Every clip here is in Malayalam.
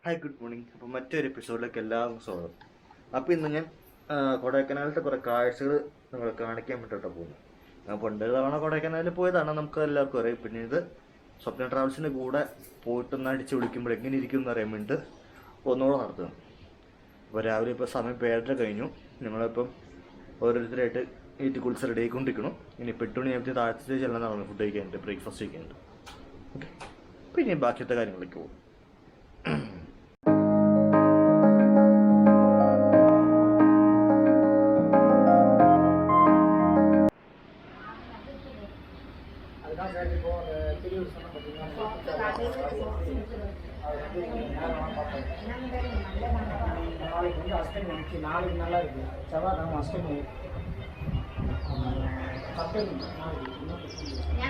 Hi good morning. അപ്പോൾ മറ്റൊരു എപ്പിസോഡിലേക്ക് എല്ലാവർക്കും സ്വാഗതം. അപ്പോൾ ഇന്ന് ഞാൻ കൊടൈക്കനാലിലത്തെ കുറേ കാഴ്ചകൾ നിങ്ങളെ കാണിക്കാൻ വേണ്ടിയിട്ടാണ് പോകുന്നത്. ഞാൻ പണ്ട് തവണ കൊടൈക്കനാലിൽ പോയതാണ്, നമുക്ക് എല്ലാവർക്കും അറിയാം. പിന്നെ ഇത് സ്വപ്ന ട്രാവൽസിൻ്റെ കൂടെ പോയിട്ടൊന്ന് അടിച്ച് വിളിക്കുമ്പോൾ എങ്ങനെ ഇരിക്കും എന്ന് അറിയാൻ വേണ്ടിയിട്ട് ഒന്നുകൂടെ നടത്തുന്നു. അപ്പോൾ രാവിലെ ഇപ്പോൾ സമയം 7:30 കഴിഞ്ഞു. ഞങ്ങളിപ്പം ഓരോരുത്തരായിട്ട് ഈറ്റ് കുളിച്ച് റെഡി ആയിക്കൊണ്ടിരിക്കണം. ഇനി 8 മണിയാകുമ്പോൾ താഴത്തെ ചെല്ലുന്നതാണ് ഫുഡ് കഴിക്കാനുണ്ട്, ബ്രേക്ക്ഫാസ്റ്റ് കഴിക്കാനുണ്ട്. ഓക്കെ, പിന്നെ ബാക്കിയത്തെ കാര്യങ്ങളിലേക്ക് പോകും.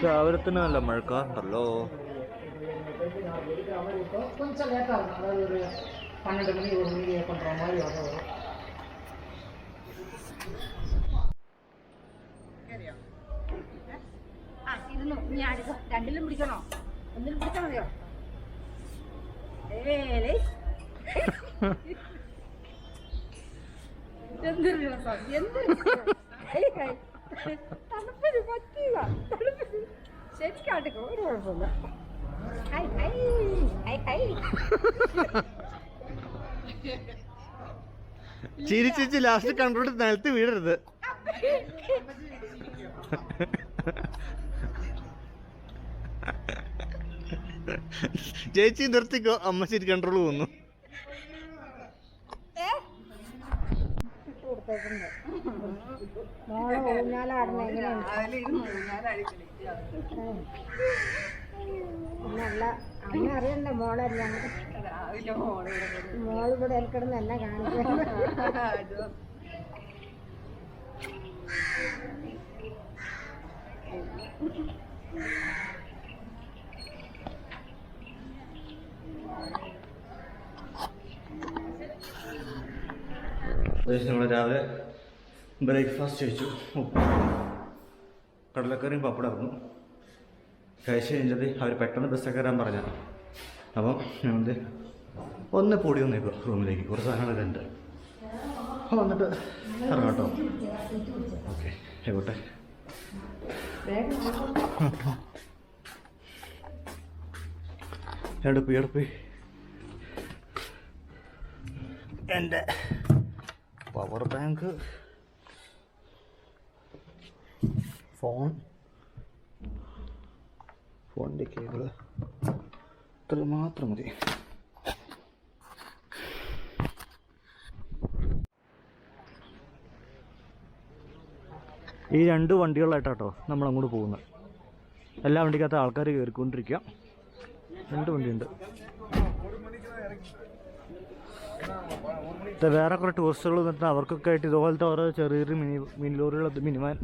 രാവിലെ തന്നെ നല്ല മഴക്കാറുണ്ടല്ലോ. கொஞ்சம் லேட்டாக இருக்கும், அதாவது ஒரு 12 மணி 1 மணிக்கு பண்ணுற மாதிரி வரும். രണ്ടിലും പിടിക്കണോ? ഒന്നിലും പിടിച്ചാൽ മതിയോ? എന്തൊരു രസം, എന്തൊരു തണുപ്പിന് പറ്റില്ല. തണുപ്പിന് ശരിക്കാട്ടിക്കോ, ഒരു കുഴപ്പമില്ല. ചിരിച്ചിച്ച് ലാസ്റ്റ് കണ്ടോട്ട് നിലത്ത് വീടരുത്. ചേച്ചി നിർത്തിക്കോ, അമ്മ ശരി കൺട്രോൾ പോകുന്നു. മോളെ ഊഞ്ഞാലാടുന്ന പിന്നല്ല അമ്മ അറിയണ്ട മോളല്ല, മോളിവിടെ കിടന്ന് എന്നെ കാണിക്കുന്നു. ഞങ്ങൾ രാവിലെ ബ്രേക്ക്ഫാസ്റ്റ് കഴിച്ചു. കടലക്കറിയും പപ്പടമായിരുന്നു. കഴിച്ച് കഴിഞ്ഞത് അവർ പെട്ടെന്ന് ബസ്സൊക്കെ കയറാൻ പറഞ്ഞ. അപ്പം ഞങ്ങൾ ഒന്ന് പൊടി വന്നേക്കോ റൂമിലേക്ക്, കുറച്ച് സാധനങ്ങളൊക്കെ ഉണ്ട്. അപ്പോൾ വന്നിട്ട് ഇറങ്ങാട്ടോ. ഓക്കെ, ആയിക്കോട്ടെ. എടുപ്പോയി എൻ്റെ പവർ ബാങ്ക്, ഫോണിൻ്റെ കേബിള്, ഇത്ര മാത്രം മതി. ഈ 2 വണ്ടികളായിട്ടാട്ടോ നമ്മളങ്ങോട്ട് പോകുന്നത്. എല്ലാ വണ്ടിക്കകത്ത് ആൾക്കാർ കയറിക്കൊണ്ടിരിക്കുക. 2 വണ്ടിയുണ്ട്. വേറെ കുറേ ടൂറിസ്റ്റുകൾ വന്നിട്ട് അവർക്കൊക്കെ ആയിട്ട് ഇതുപോലത്തെ ഓരോ ചെറിയ മിനി ലോറികൾ, മിനിമാൻ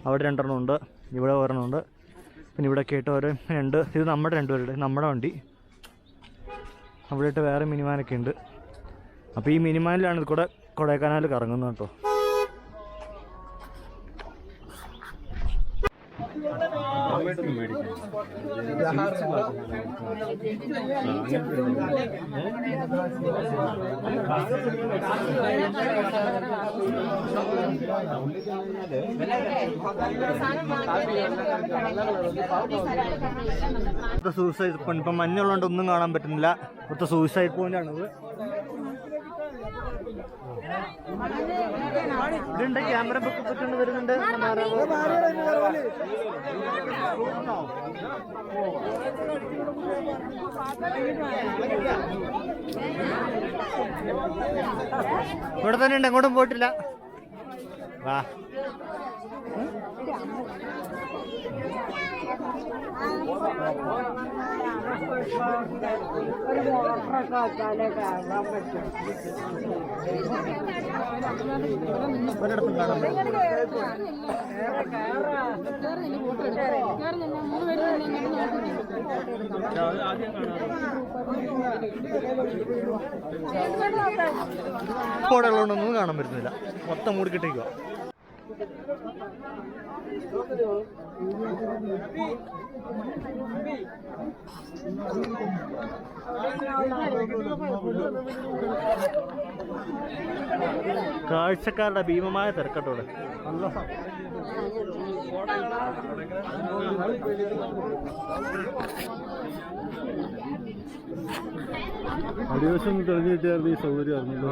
അവിടെ 2 ഉണ്ട്, ഇവിടെ ഒരെണ്ണമുണ്ട്. പിന്നെ ഇവിടെയൊക്കെ ആയിട്ട് ഓരോ 2, ഇത് നമ്മുടെ 2 പേരുടെ നമ്മുടെ വണ്ടി. അവിടെ ആയിട്ട് വേറെ മിനിമാനൊക്കെ ഉണ്ട്. അപ്പോൾ ഈ മിനിമാനിലാണ് ഇത് കൂടെ കൊടൈക്കനാൽ കറങ്ങുന്നത് കേട്ടോ. സൂസൈഡ് പോയിന്റ്, ഇപ്പം മഞ്ഞുള്ളതുകൊണ്ട് ഒന്നും കാണാൻ പറ്റുന്നില്ല. ഇവിടുത്തെ സൂസൈഡ് പോയിന്റ് ആണത്. ഇതുണ്ട്, ക്യാമറ പൊക്കിക്കൊണ്ട് വരുന്നുണ്ട്. ഇവിടെ തന്നെ ഉണ്ട്, എങ്ങോട്ടും പോയിട്ടില്ല. വാ, ഒരു മോട്ടറൊക്കെ വെച്ചാലേ കാണാൻ പറ്റും. ഒരിടത്തും കാണാൻ കോടകളൊന്നും കാണാൻ പറ്റുന്നില്ല, മൊത്തം മൂടിക്കിട്ടേക്കുക. കാഴ്ചക്കാരുടെ ഭീമമായ തിരക്കട്ടോടെ. അടിവശം തെളിഞ്ഞു കിട്ടിയായിരുന്നു ഈ സൗകര്യം അറിഞ്ഞില്ല.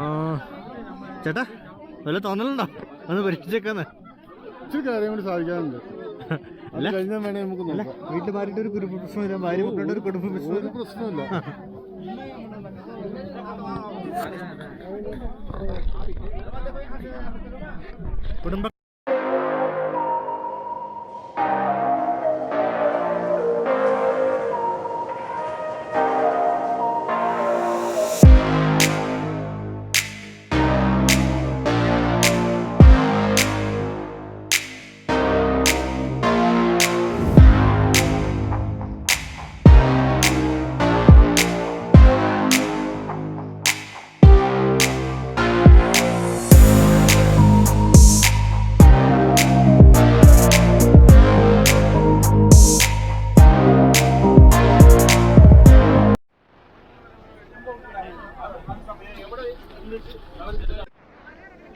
ചേട്ടാ വല്ല തോന്നലുണ്ടോ ഒന്ന് പരീക്ഷിച്ചേക്കാന്ന്? ഇച്ചിരി കാര്യം കൂടി സാധിക്കാറുണ്ട്. കഴിഞ്ഞാൽ വേണേ നമുക്ക് നോക്കാം. വീട്ടിൽ മാറിയിട്ട് ഒരു കുടുംബ പ്രശ്നമില്ല, ഭാര്യ മക്കളുടെ ഒരു കുടുംബ പ്രശ്നമില്ല. പ്രശ്നമില്ല. കുടുംബ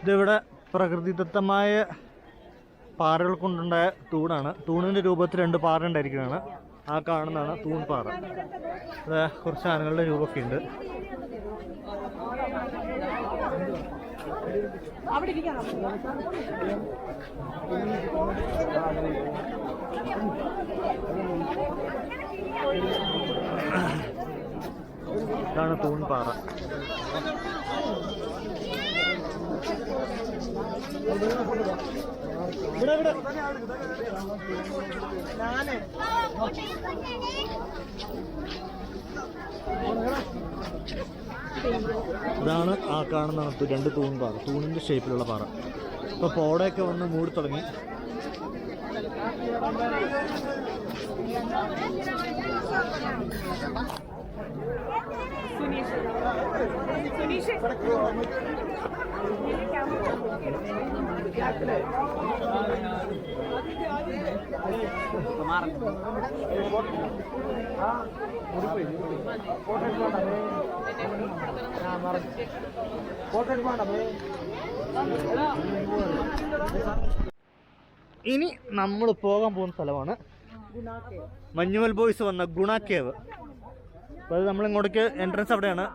ഇതിവിടെ പ്രകൃതിദത്തമായ പാറകൾ കൊണ്ടുണ്ടായ തൂണാണ്. തൂണിൻ്റെ രൂപത്തിൽ 2 പാറ ഉണ്ടായിരിക്കുന്നതാണ്. ആ കാണുന്നതാണ് തൂൺപാറ. അത് കുറച്ച് ആനകളുടെ രൂപമൊക്കെ ഉണ്ട്. ഇതാണ് തൂൺപാറ. ഇതാണ് ആ കാണുന്ന 2 തൂൺപാറ, തൂണിൻ്റെ ഷേപ്പിലുള്ള പാറ. ഇപ്പോൾ പോടയൊക്കെ വന്ന് മൂടി തുടങ്ങി. ഇനി നമ്മൾ പോകാൻ പോകുന്ന സ്ഥലമാണ് മഞ്ഞുമൽ ബോയ്സ് വന്ന ഗുണ കേവ്. അപ്പോൾ അത് നമ്മളിങ്ങോട്ടേക്ക് എൻട്രൻസ് അവിടെയാണ്.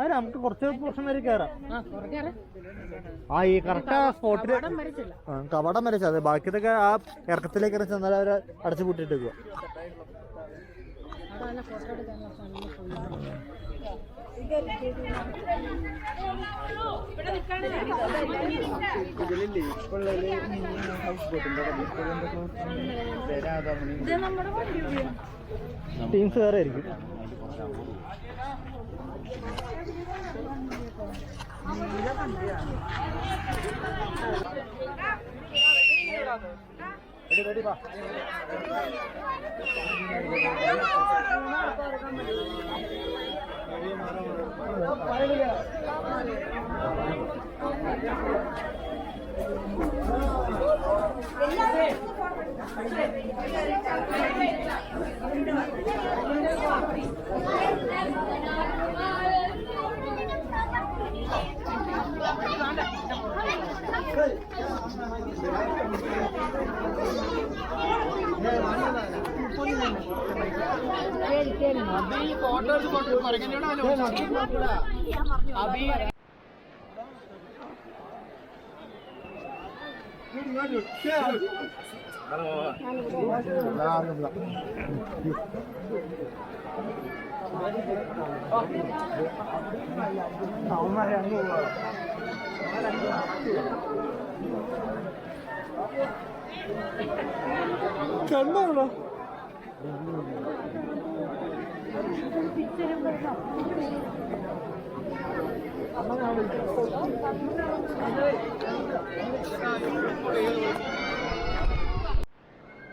അത് നമുക്ക് കുറച്ച് വർഷം വരെ കയറാം. ഈ കറക്റ്റ് ആ സ്പോട്ടിൽ കവാടം വരച്ച അതെ, ബാക്കിയതൊക്കെ ആ ഇറക്കത്തിലേക്ക് ഇറങ്ങി ചെന്നാൽ അവർ അടച്ചു പൂട്ടിയിട്ട് വെക്കുക. ടീംസ് വേറെ ആയിരിക്കും.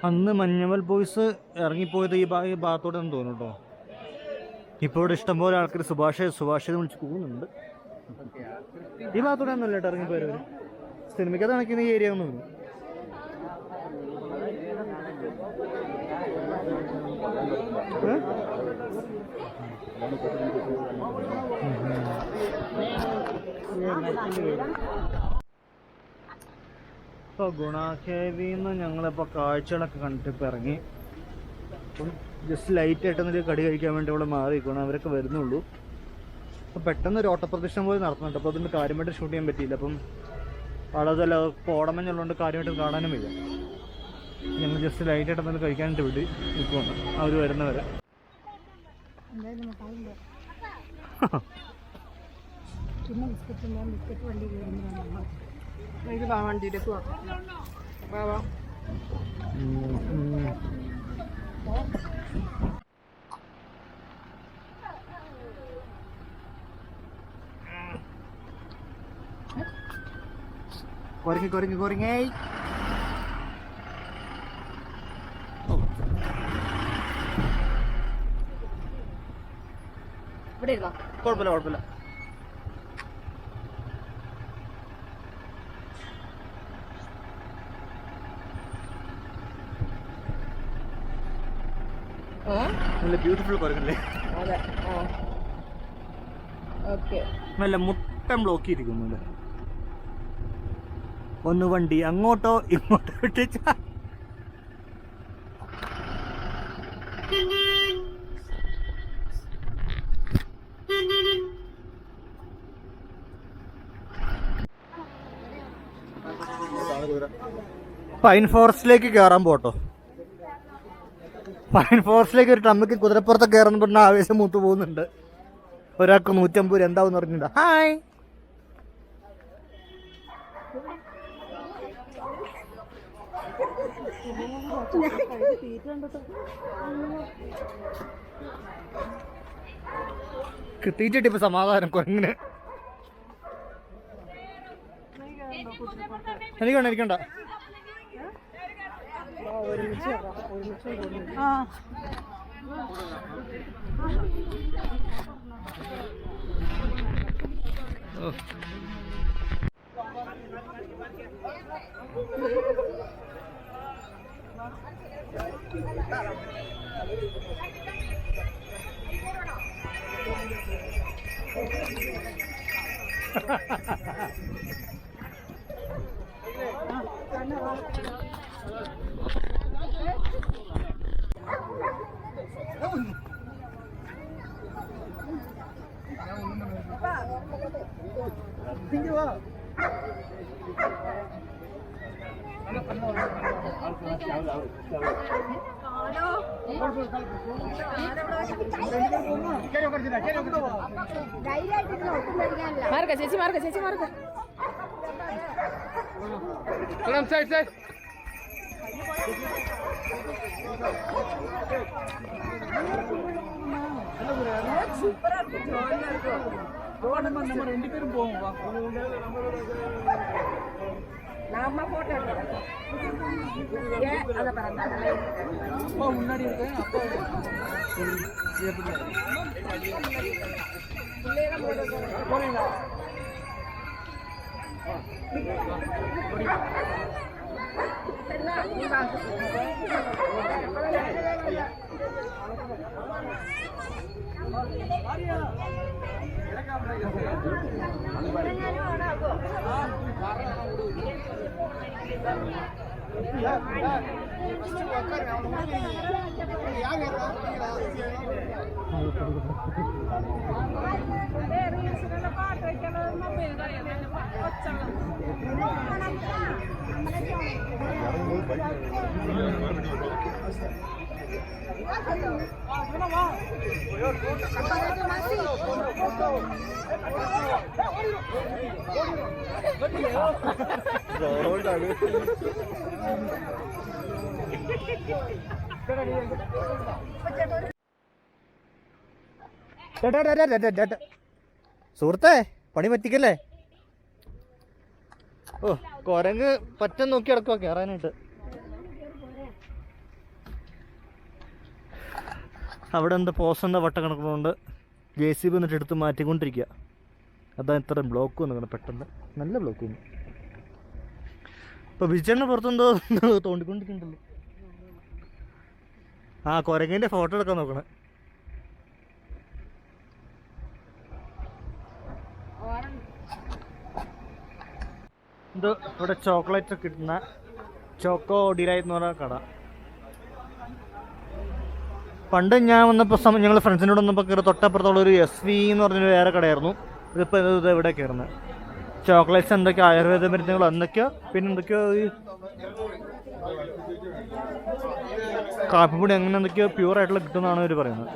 അന്ന് മഞ്ഞുമൽ ബോയ്സ് ഇറങ്ങിപ്പോയത് ഈ ഭാഗത്തോടെ എന്ന് തോന്നുന്നു കേട്ടോ. ഇപ്പോൾ ഇവിടെ ഇഷ്ടംപോലെ ആൾക്കാർ സുഭാഷ് വിളിച്ച് പോകുന്നുണ്ട്. ഈ ഭാഗത്തോടെ ഒന്നല്ല കേട്ടോ ഇറങ്ങിപ്പോയവർ. സിനിമയ്ക്കകത്ത് കാണിക്കുന്ന ഈ ഏരിയ ഒന്നും ഇപ്പോൾ ഗുണാഖേവിന്ന് ഞങ്ങളിപ്പോൾ കാഴ്ചകളൊക്കെ കണ്ടിട്ട് ഇറങ്ങി. അപ്പം ജസ്റ്റ് ലൈറ്റായിട്ടൊന്നൊരു കടി കഴിക്കാൻ വേണ്ടി ഇവിടെ മാറിയിരിക്കണം. അവരൊക്കെ വരുന്നുള്ളൂ. അപ്പോൾ പെട്ടെന്ന് ഒരു ഓട്ടപ്രദക്ഷിണം പോയി നടത്തുന്നുണ്ട്. അപ്പോൾ അതിന് കാര്യമായിട്ട് ഷൂട്ട് ചെയ്യാൻ പറ്റിയില്ല. അപ്പം വളരെയല്ല കോടമഞ്ഞുള്ളതുകൊണ്ട് കാര്യമായിട്ട് കാണാനും വയ്യ. ഞങ്ങൾ ജസ്റ്റ് ലൈറ്റായിട്ട് എന്തെങ്കിലും കഴിക്കാനായിട്ട് വിട്ട് നിൽക്കുവാണ് അവർ വരുന്നവരെ. പിന്നെ ബിസ്ക്കറ്റ് വണ്ടി കയറുന്നതാണ്. ഇത് വണ്ടിയിലേക്ക് വാ. കൊരങ്ങേ ഇവിടെ ഇരുന്നോ? കുഴപ്പമില്ല. നല്ല ബ്യൂട്ടിഫുൾ കുരങ്ങല്ലേ? അതെ. ഓക്കെ. നല്ല മുട്ടൻ ബ്ലോക്ക് ചെയ്തിരിക്കുന്നു. ഒന്ന് വണ്ടി അങ്ങോട്ടോ ഇങ്ങോട്ടോ വിട്ടിച്ച പൈൻ ഫോറസ്റ്റിലേക്ക് കയറാൻ പോട്ടോ. പൈൻ ഫോറസ്റ്റിലേക്ക് ഒരു ടമ്മയ്ക്ക് കുതിരപ്പുറത്ത് കയറുന്ന പറഞ്ഞ ആവേശം മൂത്ത് പോകുന്നുണ്ട്. ഒരാൾക്ക് 150 രൂപ എന്താവും പറഞ്ഞിട്ടുണ്ടോ? ഹായ്. തീറ്റിട്ട് ഇപ്പൊ സമാധാനം കുരങ്ങിന്. എനിക്കണ്ട മാർക്ക ചേച്ചി മാർക്ക நம்ம 2 பேரும் போவோம். நாம போட்டோ எடுக்கிறோம். ஏன் அத பாருங்க. அப்பா முன்னாடி இருக்கு. அப்பா பிள்ளைங்க போறீங்களா? நீ வாங்க. സുഹൃത്തേ, പണി പറ്റിക്കല്ലേ? ഓ, കുരങ്ങ് പറ്റം നോക്കി കിടക്കുക കയറാനായിട്ട്. അവിടെ എന്താ പോസ്റ്റ് എന്താ വട്ടം കിടക്കുന്നതുകൊണ്ട് JCB എന്നിട്ട് എടുത്ത് മാറ്റിക്കൊണ്ടിരിക്കുക. അതാ ഇത്ര ബ്ലോക്ക് വന്നു പെട്ടെന്ന്. നല്ല ബ്ലോക്ക് വന്നു. ഇപ്പൊ ബിജുചേട്ടന് പുറത്തെന്തോ തോണ്ടിക്കൊണ്ടിരിക്കുന്നുണ്ടല്ലോ. ആ കുരങ്ങിന്റെ ഫോട്ടോ എടുക്കാൻ നോക്കണേ. ഇത് ഇവിടെ ചോക്ലേറ്റ് കിട്ടുന്ന ചോക്കോ ഡിലൈറ്റ് എന്ന് പറഞ്ഞ കട. പണ്ട് ഞാൻ വന്നപ്പോൾ ഞങ്ങൾ ഫ്രണ്ട്സിൻ്റെ കൂടെ വന്നപ്പോൾ കയറി തൊട്ടപ്പുറത്തുള്ള ഒരു SV എന്ന് പറഞ്ഞൊരു വേറെ കടയായിരുന്നു. ഇതിപ്പോൾ ഇത് ഇവിടെ കയറുന്നത്. ചോക്ലേറ്റ്സ് എന്തൊക്കെയോ ആയുർവേദ മരുന്നുകൾ എന്തൊക്കെയോ പിന്നെ എന്തൊക്കെയോ ഈ കാപ്പിപ്പൊടി അങ്ങനെ എന്തൊക്കെയോ പ്യൂറായിട്ടുള്ള കിട്ടുമെന്നാണ് അവർ പറയുന്നത്.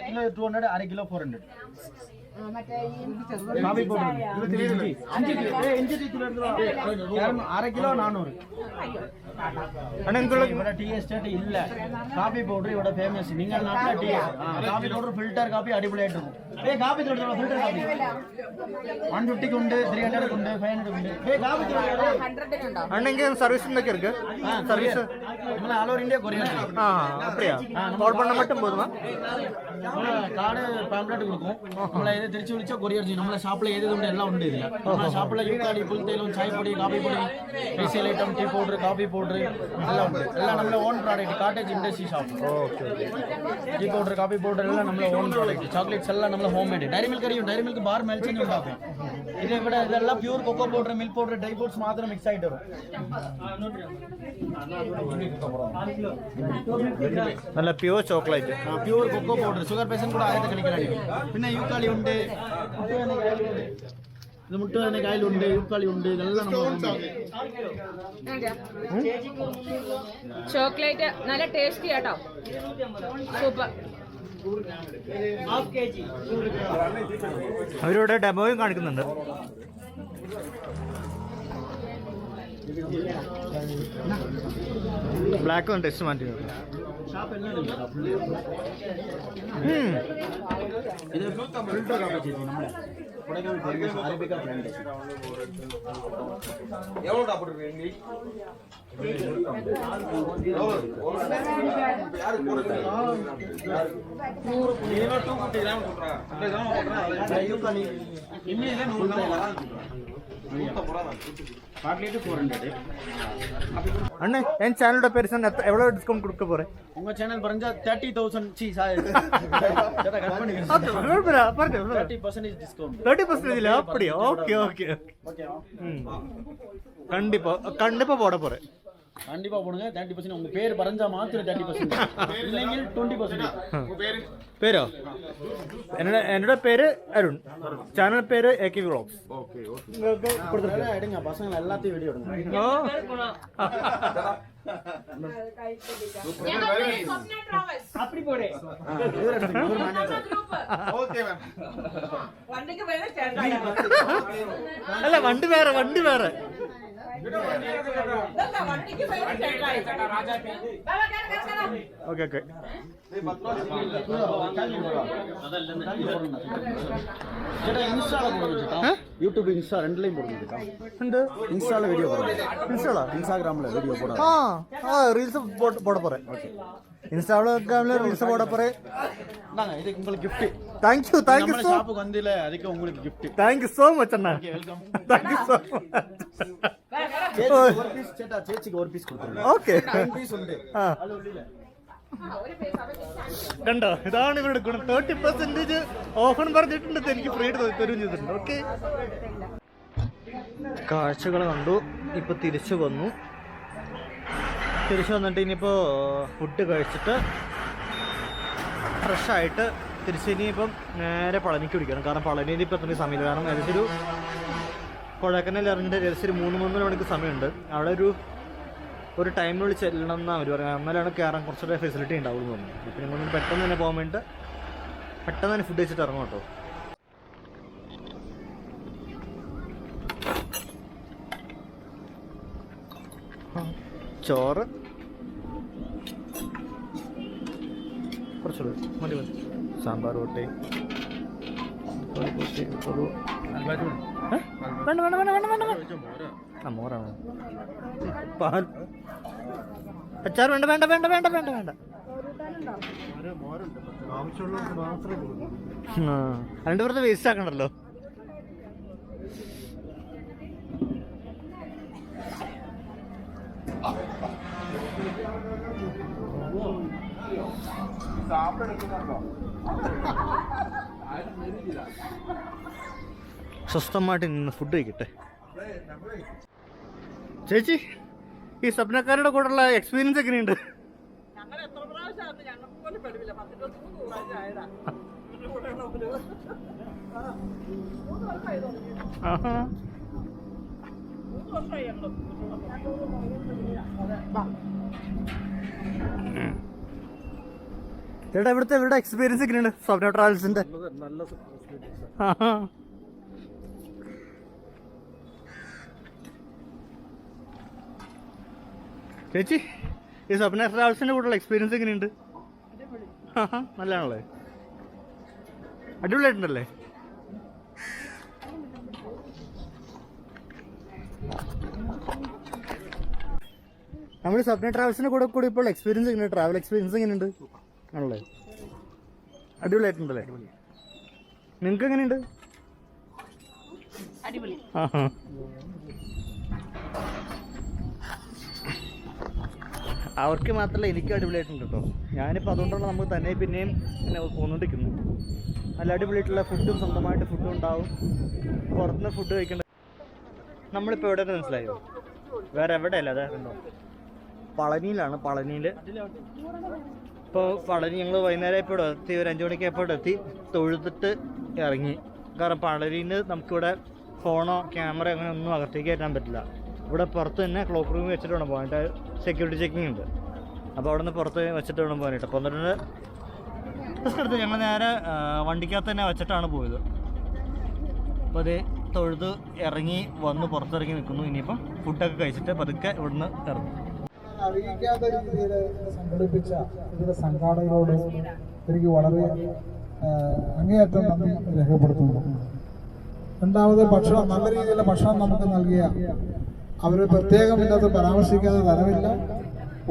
किलो 200 अरे किलो 400 अरे किलो 400 ഇവിടെ ടീ എസ്റ്റേറ്റ് ഇല്ല. കാപ്പി പൗഡർ ഇവിടെ ഫേമസ്. നിങ്ങളുടെ നാട്ടിലെ ടീ കാപ്പി പൗഡർ ഫിൽറ്റർ കാപ്പി അടിപൊളിയായിട്ട് പോകും. കാപ്പി ഫിൽറ്റർ കാപ്പി 150 ഉണ്ട്, 300 ഉണ്ട്, 500 ഉണ്ട്. அண்ணன் சர்வீஸ் இருக்கு சர்வீஸ் നമ്മൾ ആൾ ഓവർ ഇന്ത്യ കൊറിയർ. அப்படியா? கால் பண்ண மட்டும் போதுமா? നമ്മൾ കാർഡ് പാംപ്ലെറ്റ് കൊടുക്കും. നമ്മളെ ഏത് തിരിച്ചു വിളിച്ചാൽ കൊറിയർ ചെയ്യും. നമ്മളെ ഷാപ്പിൽ ഏതുകൊണ്ട് എല്ലാം ഉണ്ട്. ഇതില്ല നമ്മളെ ഷാപ്പിലെ യൂക്കാലി പുൽത്തേലും ചായപ്പൊടി കാപ്പിപ്പൊടി ഫേഷ്യൽ ഐറ്റം ടീ പൗഡർ കാപ്പി പൗഡർ എല്ലാം ഉണ്ട്. എല്ലാം നമ്മളെ own product. Cottage industry shop. Tea powder കാപ്പി പൗഡർ എല്ലാം നമ്മളെ ഓൺ പ്രോഡക്റ്റ്. ചോക്ലേറ്റ്സ് എല്ലാം നമ്മളെ ഹോം മെയ്ഡ്. ഡയറി മിൽക്ക് അറിയും. ഡയറി മിൽക്ക് ബാർ മെൽച്ചെന്ന് ഉണ്ടാക്കും. ഇത് ഇവിടെ ഇതെല്ലാം pure cocoa powder milk powder dry fruits മാത്രം മിക്സ് ആയിട്ട് വരും. നല്ല pure chocolate. Pure cocoa powder. Sugar patient കൂടെ ആയിട്ട് കഴിക്കാനായിരിക്കും. പിന്നെ യൂക്കാളി ഉണ്ട്, മുട്ടുവേദന കായലുണ്ട്, യൂക്കാളി ഉണ്ട്. ഇതെല്ലാം ചോക്ലേറ്റ് നല്ല ടേസ്റ്റി ആട്ടോ. സൂപ്പർ. അവരിവിടെ ഡെമോയും കാണിക്കുന്നുണ്ട്. ബ്ലാക്ക് ഒന്ന് ടെസ്റ്റ് മാറ്റി. ഇത് ഫിൽറ്റർ കാപ്പി ചേച്ചി നമ്മളെ അറബിക്ക ബ്രാൻഡ്. அண்ணே என் சேனலோட பேர் சொன்ன எவ்வளவு டிஸ்கவுண்ட் கொடுக்க போறேன்? உங்க சேனல் பறஞ்சா 30,000 சி 30% டிஸ்கவுண்ட். 30% இல்ல அப்படியே? Okay okay okay. கண்டிப்பா கண்டிப்பா போட போறேன். கண்டிப்பா போடுங்க. 30% உங்க பேர் பறஞ்சா மாத்திரம் 30%. இல்லைங்க 20%. പേരോ? എന്നോட പേര് അരുൺ. ചാനൽ പേര് AK വ്ളോഗ്സ്. എടുங்க பசங்க எல்லாத்தையும் வீடியோ எடுங்க. அப்படி போடு. അല്ല വണ്ടി വേറെ വണ്ടി വേറെ. Okay okay. யூடியூப் இன்ஸ்டா ரெண்டுலயும் போடுங்க. இன்ஸ்டால வீடியோ போடுங்க. இன்ஸ்டாகிராம்ல வீடியோ போடுங்க. ரீல்ஸ் போட போறேன். இன்ஸ்டாகிராம்ல ரீல்ஸ் போட போறேன். நாங்க இது உங்களுக்கு gift. Thank you நம்ம ஷாப்புக்கு வந்தில அதுக்கு உங்களுக்கு gift. Thank you so much Anna. Welcome. Thank you so much. ஒரு பீஸ் சேட்டா சேச்சிக்கு ஒரு பீஸ் கொடுத்துருங்க. ഓക്കെ. 10 പീസ് ഉണ്ട്. അത് ഉള്ളില. കണ്ടോ? ഇതാണ് ഇവരുടെ ഗുണം. 30% ഓഫർ പറഞ്ഞിട്ടുണ്ട്. എനിക്ക് ഫ്രീ തരും ചെയ്തിട്ടുണ്ട്. ഓക്കെ. കാഴ്ചകൾ കണ്ടു. ഇപ്പൊ തിരിച്ചു വന്നു. തിരിച്ച് വന്നിട്ട് ഇനിയിപ്പോൾ ഫുഡ് കഴിച്ചിട്ട് ഫ്രഷായിട്ട് തിരിച്ച് ഇനിയിപ്പം നേരെ പളനിക്ക് പിടിക്കണം. കാരണം പളനിയിൽ ഇപ്പോൾ എത്തുന്ന സമയമില്ല. കാരണം ഏകദേശം കൊടൈക്കനാൽ ഇറങ്ങിയിട്ട് ഏകദേശം ഒരു 3 മണിക്ക് സമയമുണ്ട്. അവിടെ ഒരു ടൈമിനുള്ളിൽ ചെല്ലണം എന്നാണ് അവർ പറയുന്നത്. എന്നാലാണ് കയറാൻ കുറച്ചുകൂടെ ഫെസിലിറ്റി ഉണ്ടാവുമെന്ന് തോന്നുന്നു. ഇപ്പം ഞങ്ങൾ പെട്ടെന്ന് തന്നെ പോകാൻ വേണ്ടിയിട്ട് പെട്ടെന്ന് തന്നെ ഫുഡ് കഴിച്ചിട്ട് ഇറങ്ങും കേട്ടോ. ചോറ് കുറച്ചുള്ളൂ, മതി മതി. സാമ്പാർ കൂട്ടി വേണ്ട വേണ്ട വേണ്ട വേണ്ട വേണ്ട. ആ മോറാണോ? പാൽ അച്ചാർ വേണ്ട വേണ്ട വേണ്ട വേണ്ട വേണ്ട വേണ്ട. രണ്ട് പേരുടെ വേസ്റ്റ് ആക്കണ്ടല്ലോ. സ്വസ്ഥമായിട്ട് നിന്ന് ഫുഡ് കഴിക്കട്ടെ. ചേച്ചി, ഈ സ്വപ്നക്കാരുടെ കൂടെയുള്ള എക്സ്പീരിയൻസ് എങ്ങനെയുണ്ട്? ഞങ്ങൾ എത്ര പ്രാവശ്യം ഞങ്ങൾക്ക് പോലും പെടുവില്ല. 10-23 പ്രാവശ്യം ആയതാ. ചേട്ടാ, ഇവിടുത്തെ എക്സ്പീരിയൻസ് എങ്ങനെയുണ്ട് സ്വപ്ന ട്രാവൽസിന്റെ? നല്ല ചേച്ചി, ഈ സ്വപ്ന ട്രാവൽസിന്റെ കൂടെയുള്ള എക്സ്പീരിയൻസ് എങ്ങനെയുണ്ട്? നല്ലതാണല്ലേ? അടിപൊളിയായിട്ടുണ്ടല്ലേ? നമ്മൾ സ്വപ്ന ട്രാവൽസിന്റെ കൂടെ കൂടി ഇപ്പോൾ എക്സ്പീരിയൻസ് എങ്ങനെയുണ്ട്? ട്രാവൽ എക്സ്പീരിയൻസ് എങ്ങനെയുണ്ട്? ആണല്ലേ? അടിപൊളിയായിട്ടുണ്ടല്ലേ? നിങ്ങൾക്ക് എങ്ങനെയുണ്ട്? അടിപൊളി. അവർക്ക് മാത്രമല്ല, എനിക്കും അടിപൊളിയായിട്ടുണ്ട് കേട്ടോ. ഞാനിപ്പോൾ അതുകൊണ്ടാണ് നമുക്ക് തന്നെ പിന്നെയും പിന്നെ പോന്നുകൊണ്ടിരിക്കുന്നു. നല്ല അടിപൊളിയായിട്ടുള്ള ഫുഡും, സ്വന്തമായിട്ട് ഫുഡും ഉണ്ടാവും. പുറത്തുനിന്ന് ഫുഡ് കഴിക്കേണ്ട. നമ്മളിപ്പോൾ എവിടെ മനസ്സിലായോ? വേറെ എവിടെയല്ല, അതായത് പളനിയിലാണ്. പളനിയിൽ ഇപ്പോൾ പളനി ഞങ്ങൾ വൈകുന്നേരം ഇപ്പോൾ ഇവിടെ എത്തി, ഒരു 5 മണിക്ക് എപ്പോൾ എത്തി തൊഴുതിട്ട് ഇറങ്ങി. കാരണം പളനിയിൽ നമുക്കിവിടെ ഫോണോ ക്യാമറ അങ്ങനെ ഒന്നും അകത്തേക്ക് കയറ്റാൻ പറ്റില്ല. ഇവിടെ പുറത്ത് തന്നെ ക്ലോക്ക് റൂമിൽ വെച്ചിട്ട് വേണം പോകാനായിട്ട്. സെക്യൂരിറ്റി ചെക്കിങ് ഉണ്ട്. അപ്പോൾ അവിടെ നിന്ന് പുറത്ത് വെച്ചിട്ട് വേണം പോകാനായിട്ട്. അപ്പോൾ എന്നിട്ട് റിസ്ക് എടുത്ത് ഞങ്ങൾ നേരെ വണ്ടിക്കകത്ത് തന്നെ വെച്ചിട്ടാണ് പോയത്. അപ്പോൾ അത് തൊഴുത് ഇറങ്ങി വന്ന് പുറത്തിറങ്ങി നിൽക്കുന്നു. ഇനിയിപ്പം ഫുഡൊക്കെ കഴിച്ചിട്ട് പതുക്കെ ഇവിടുന്ന് ഇറങ്ങും. അറിയിക്കാത്ത രീതിയിൽ സംഘടിപ്പിച്ച ഇതിന്റെ സംഘാടകരോട് എനിക്ക് വളരെ അങ്ങേയറ്റം നന്ദി രേഖപ്പെടുത്തുന്നു. രണ്ടാമത് ഭക്ഷണം, നല്ല രീതിയിലുള്ള ഭക്ഷണം നമുക്ക് നൽകിയ അവർ പ്രത്യേകം ഇല്ലാതെ പരാമർശിക്കാതെ തരവില്ല.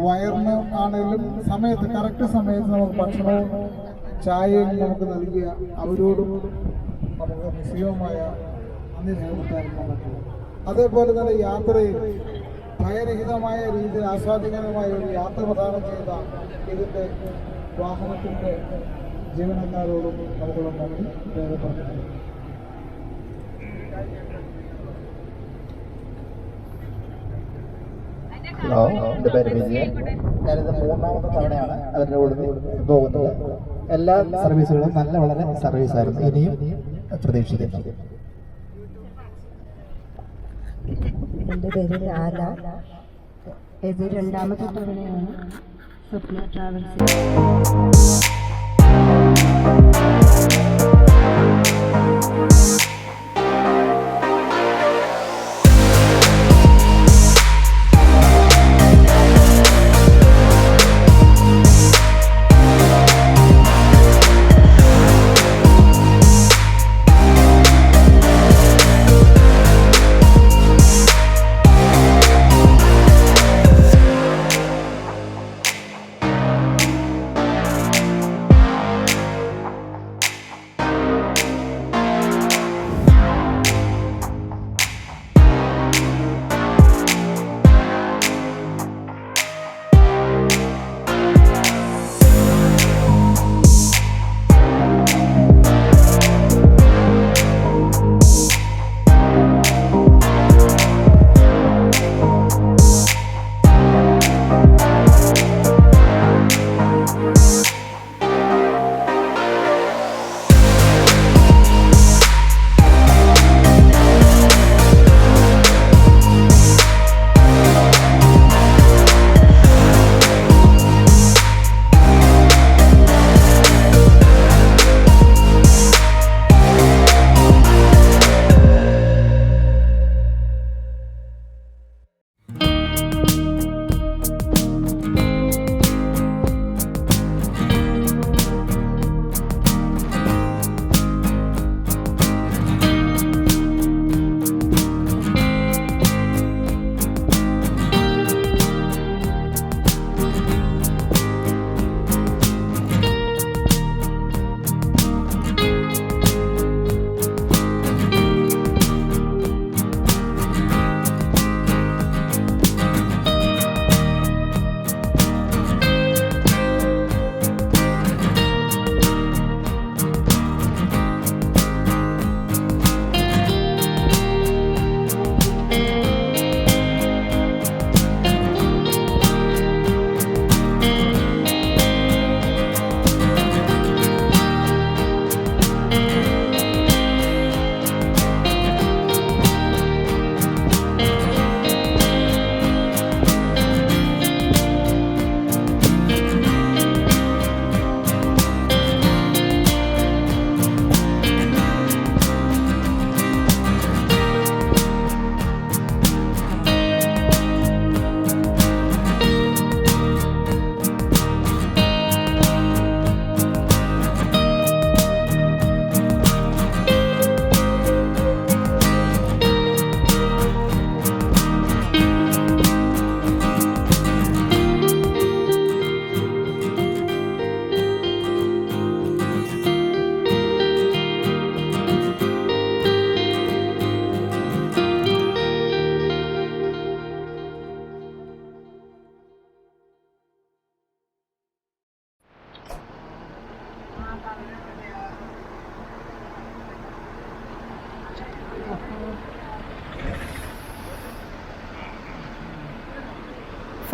വയറിന് ആണെങ്കിലും സമയത്ത്, കറക്റ്റ് സമയത്ത് നമുക്ക് ഭക്ഷണവും ചായയും നമുക്ക് നൽകിയ അവരോടും നമുക്ക് നിശ്ചയമായ നന്ദി രേഖപ്പെടുത്താൻ പറ്റും. അതേപോലെ തന്നെ യാത്രയിൽ ഭയരഹിതമായ രീതിയിൽ ആസ്വാദികരമായ ഒരു യാത്ര പ്രദാനം ചെയ്ത ഇതിൻ്റെ വാഹനത്തിൻ്റെ ജീവനക്കാരോടും നമുക്കുള്ള നന്ദി രേഖപ്പെടുത്തുന്നു. ഹലോ, എൻ്റെ പേര് വിജയൻ. ഞാനിത് 3ാമത്തെ തവണയാണ് അതിൻ്റെ കൂടെ പോകുന്നത്. എല്ലാ സർവീസുകളും വളരെ സർവീസായിരുന്നു. ഇനിയും പ്രതീക്ഷിക്കുന്നു. എൻ്റെ പേര് രാധ. ഇത് 2ാമത്തെ തവണയാണ് സ്വപ്ന ട്രാവൽസ്.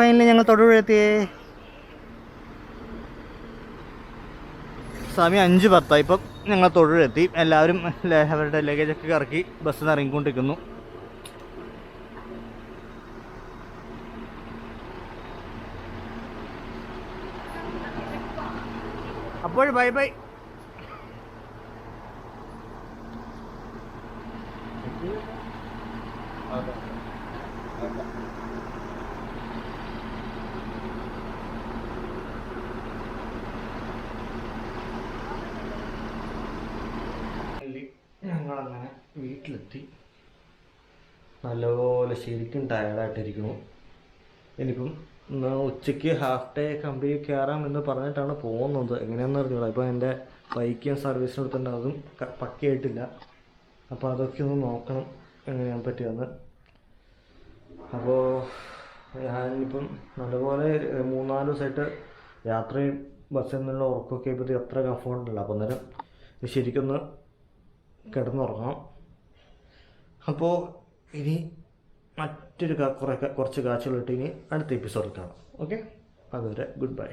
ഫൈനലി ഞങ്ങൾ തൊടുപുഴയെത്തിയേ. സമയം 5:10. ഇപ്പം ഞങ്ങൾ തൊടുപുഴയെത്തി. എല്ലാവരും അവരുടെ ലഗേജൊക്കെ ഇറക്കി ബസ്സിൽ നിന്ന് ഇറങ്ങിക്കൊണ്ടിരിക്കുന്നു. അപ്പോൾ ബൈ ബൈ. ഞങ്ങളങ്ങനെ വീട്ടിലെത്തി. നല്ലപോലെ ശരിക്കും ടയർഡായിട്ടിരിക്കുന്നു. എനിക്കും ഇന്ന് ഉച്ചയ്ക്ക് ഹാഫ് ഡേ കമ്പനി കയറാമെന്ന് പറഞ്ഞിട്ടാണ് പോകുന്നത്. എങ്ങനെയാണെന്ന് അറിഞ്ഞൂടാ. ഇപ്പോൾ എൻ്റെ ബൈക്ക് സർവീസിന് എടുത്തിട്ടുണ്ട്, അതും പക്കയായിട്ടില്ല. അപ്പോൾ അതൊക്കെ ഒന്ന് നോക്കണം എങ്ങനെയാണ് പറ്റിയെന്ന്. അപ്പോൾ ഞാനിപ്പം നല്ലപോലെ 3-4 ദിവസമായിട്ട് യാത്രയും ബസ്സിൽ നിന്നുള്ള ഉറക്കമൊക്കെ ആയപ്പോൾ അത്ര കംഫർട്ടല്ല. അപ്പോൾ അന്നേരം ശരിക്കൊന്ന് കിടന്നുറങ്ങാം. അപ്പോൾ ഇനി മറ്റൊരു കുറച്ച് കാഴ്ചകളിട്ട് ഇനി അടുത്ത എപ്പിസോഡിൽ കാണാം. ഓക്കെ, അതുവരെ ഗുഡ് ബൈ.